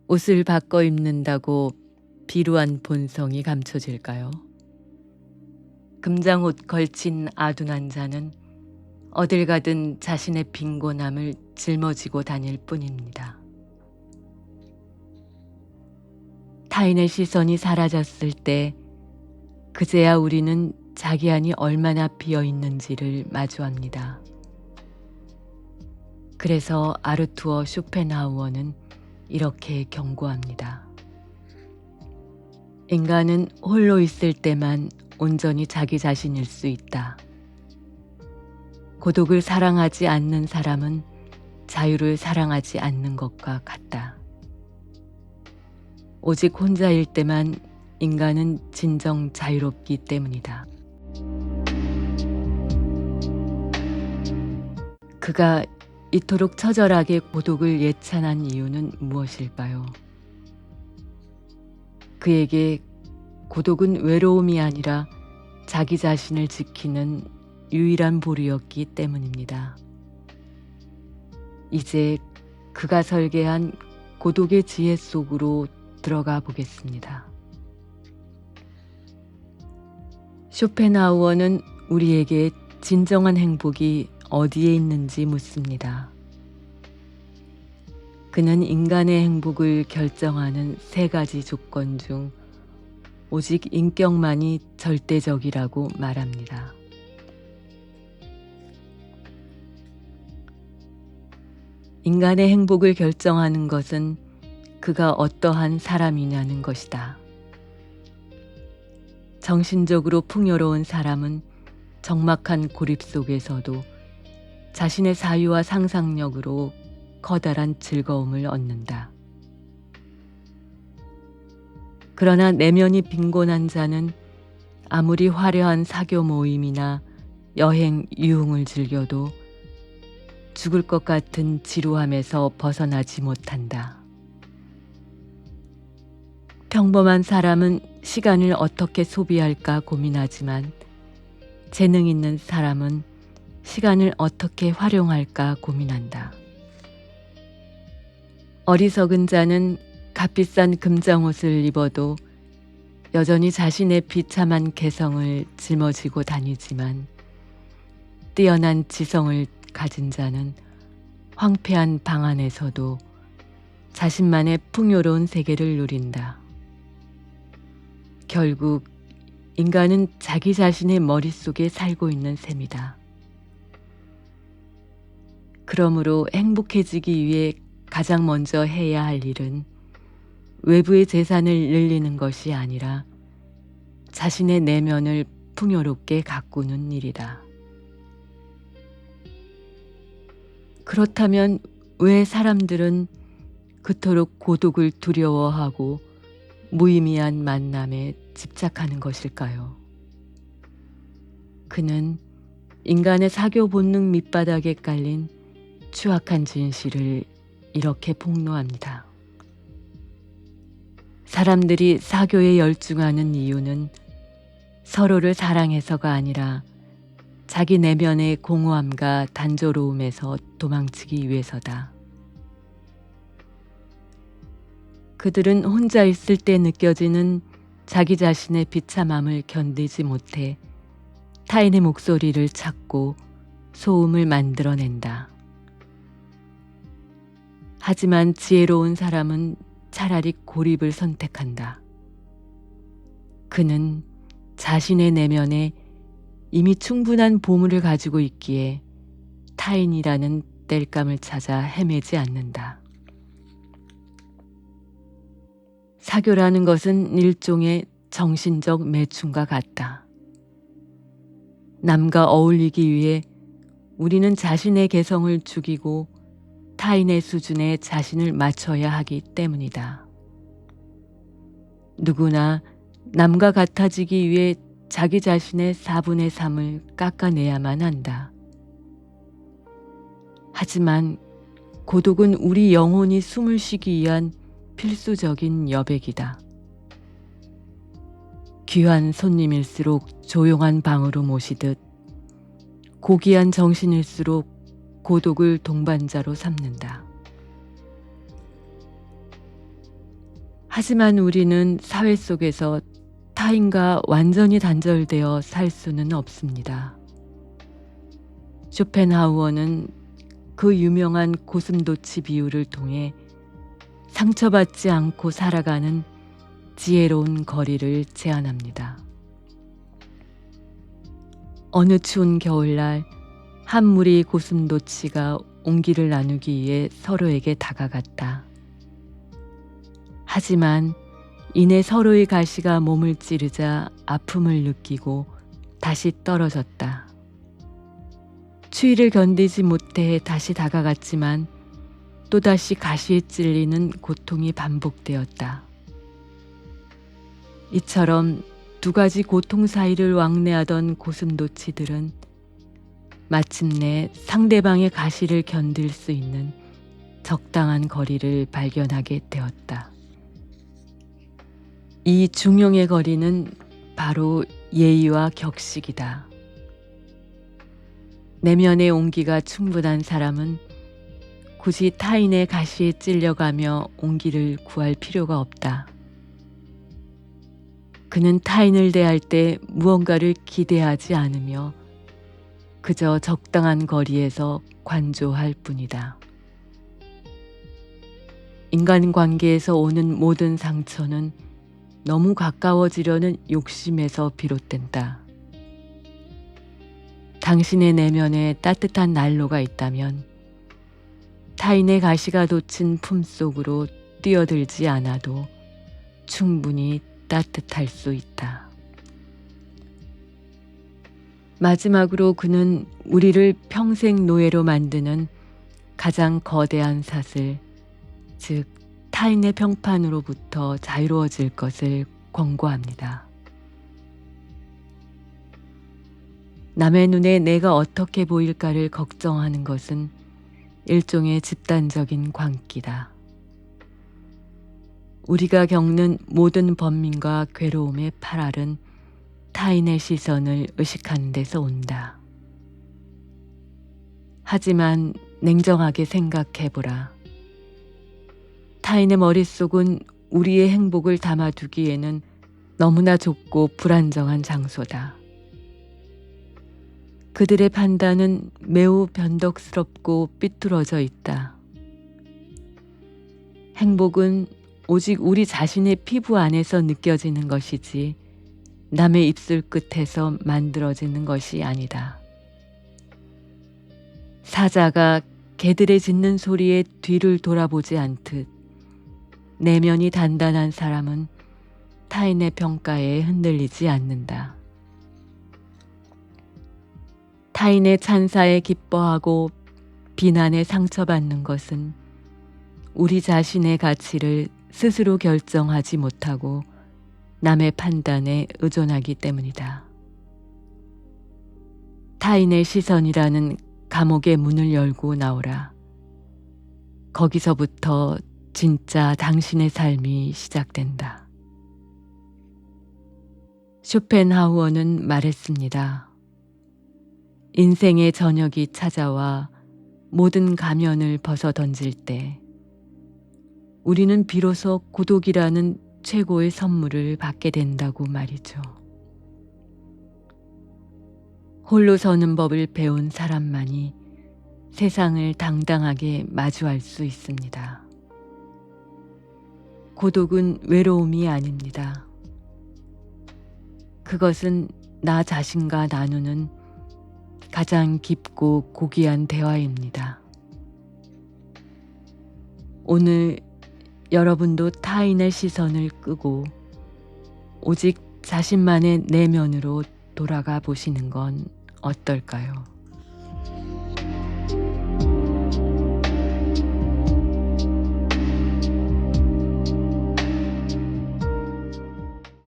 옷을 바꿔 입는다고 비루한 본성이 감춰질까요? 금장옷 걸친 아둔한 자는 어딜 가든 자신의 빈곤함을 짊어지고 다닐 뿐입니다. 타인의 시선이 사라졌을 때 그제야 우리는 자기 안이 얼마나 비어 있는지를 마주합니다. 그래서 아르투어 쇼펜하우어는 이렇게 경고합니다. 인간은 홀로 있을 때만 온전히 자기 자신일 수 있다. 고독을 사랑하지 않는 사람은 자유를 사랑하지 않는 것과 같다. 오직 혼자일 때만 인간은 진정 자유롭기 때문이다. 그가 이토록 처절하게 고독을 예찬한 이유는 무엇일까요? 그에게 고독은 외로움이 아니라 자기 자신을 지키는 유일한 보루였기 때문입니다. 이제 그가 설계한 고독의 지혜 속으로 들어가 보겠습니다. 쇼펜하우어는 우리에게 진정한 행복이 어디에 있는지 묻습니다. 그는 인간의 행복을 결정하는 세 가지 조건 중 오직 인격만이 절대적이라고 말합니다. 인간의 행복을 결정하는 것은 그가 어떠한 사람이냐는 것이다. 정신적으로 풍요로운 사람은 적막한 고립 속에서도 자신의 사유와 상상력으로 커다란 즐거움을 얻는다. 그러나 내면이 빈곤한 자는 아무리 화려한 사교 모임이나 여행, 유흥을 즐겨도 죽을 것 같은 지루함에서 벗어나지 못한다. 평범한 사람은 시간을 어떻게 소비할까 고민하지만 재능 있는 사람은 시간을 어떻게 활용할까 고민한다. 어리석은 자는 값비싼 금장옷을 입어도 여전히 자신의 비참한 개성을 짊어지고 다니지만 뛰어난 지성을 가진 자는 황폐한 방 안에서도 자신만의 풍요로운 세계를 누린다. 결국 인간은 자기 자신의 머릿속에 살고 있는 셈이다. 그러므로 행복해지기 위해 가장 먼저 해야 할 일은 외부의 재산을 늘리는 것이 아니라 자신의 내면을 풍요롭게 가꾸는 일이다. 그렇다면 왜 사람들은 그토록 고독을 두려워하고 무의미한 만남에 집착하는 것일까요? 그는 인간의 사교 본능 밑바닥에 깔린 추악한 진실을 이렇게 폭로합니다. 사람들이 사교에 열중하는 이유는 서로를 사랑해서가 아니라 자기 내면의 공허함과 단조로움에서 도망치기 위해서다. 그들은 혼자 있을 때 느껴지는 자기 자신의 비참함을 견디지 못해 타인의 목소리를 찾고 소음을 만들어낸다. 하지만 지혜로운 사람은 차라리 고립을 선택한다. 그는 자신의 내면에 이미 충분한 보물을 가지고 있기에 타인이라는 땔감을 찾아 헤매지 않는다. 사교라는 것은 일종의 정신적 매춘과 같다. 남과 어울리기 위해 우리는 자신의 개성을 죽이고 타인의 수준에 자신을 맞춰야 하기 때문이다. 누구나 남과 같아지기 위해 자기 자신의 4분의 3을 깎아내야만 한다. 하지만 고독은 우리 영혼이 숨을 쉬기 위한 필수적인 여백이다. 귀한 손님일수록 조용한 방으로 모시듯 고귀한 정신일수록 고독을 동반자로 삼는다. 하지만 우리는 사회 속에서 타인과 완전히 단절되어 살 수는 없습니다. 쇼펜하우어는 그 유명한 고슴도치 비유를 통해 상처받지 않고 살아가는 지혜로운 거리를 제안합니다. 어느 추운 겨울날 한 무리 고슴도치가 온기를 나누기 위해 서로에게 다가갔다. 하지만 이내 서로의 가시가 몸을 찌르자 아픔을 느끼고 다시 떨어졌다. 추위를 견디지 못해 다시 다가갔지만 또다시 가시에 찔리는 고통이 반복되었다. 이처럼 두 가지 고통 사이를 왕래하던 고슴도치들은 마침내 상대방의 가시를 견딜 수 있는 적당한 거리를 발견하게 되었다. 이 중용의 거리는 바로 예의와 격식이다. 내면의 온기가 충분한 사람은 굳이 타인의 가시에 찔려가며 온기를 구할 필요가 없다. 그는 타인을 대할 때 무언가를 기대하지 않으며 그저 적당한 거리에서 관조할 뿐이다. 인간관계에서 오는 모든 상처는 너무 가까워지려는 욕심에서 비롯된다. 당신의 내면에 따뜻한 난로가 있다면 타인의 가시가 돋친 품속으로 뛰어들지 않아도 충분히 따뜻할 수 있다. 마지막으로 그는 우리를 평생 노예로 만드는 가장 거대한 사슬, 즉 타인의 평판으로부터 자유로워질 것을 권고합니다. 남의 눈에 내가 어떻게 보일까를 걱정하는 것은 일종의 집단적인 광기다. 우리가 겪는 모든 번민과 괴로움의 파랄은 타인의 시선을 의식하는 데서 온다. 하지만 냉정하게 생각해보라. 타인의 머릿속은 우리의 행복을 담아두기에는 너무나 좁고 불안정한 장소다. 그들의 판단은 매우 변덕스럽고 삐뚤어져 있다. 행복은 오직 우리 자신의 피부 안에서 느껴지는 것이지 남의 입술 끝에서 만들어지는 것이 아니다. 사자가 개들의 짖는 소리에 뒤를 돌아보지 않듯 내면이 단단한 사람은 타인의 평가에 흔들리지 않는다. 타인의 찬사에 기뻐하고 비난에 상처받는 것은 우리 자신의 가치를 스스로 결정하지 못하고 남의 판단에 의존하기 때문이다. 타인의 시선이라는 감옥의 문을 열고 나오라. 거기서부터 진짜 당신의 삶이 시작된다. 쇼펜하우어는 말했습니다. 인생의 저녁이 찾아와 모든 가면을 벗어 던질 때 우리는 비로소 고독이라는 최고의 선물을 받게 된다고 말이죠. 홀로 서는 법을 배운 사람만이 세상을 당당하게 마주할 수 있습니다. 고독은 외로움이 아닙니다. 그것은 나 자신과 나누는 가장 깊고 고귀한 대화입니다. 오늘 여러분도 타인의 시선을 끄고 오직 자신만의 내면으로 돌아가 보시는 건 어떨까요?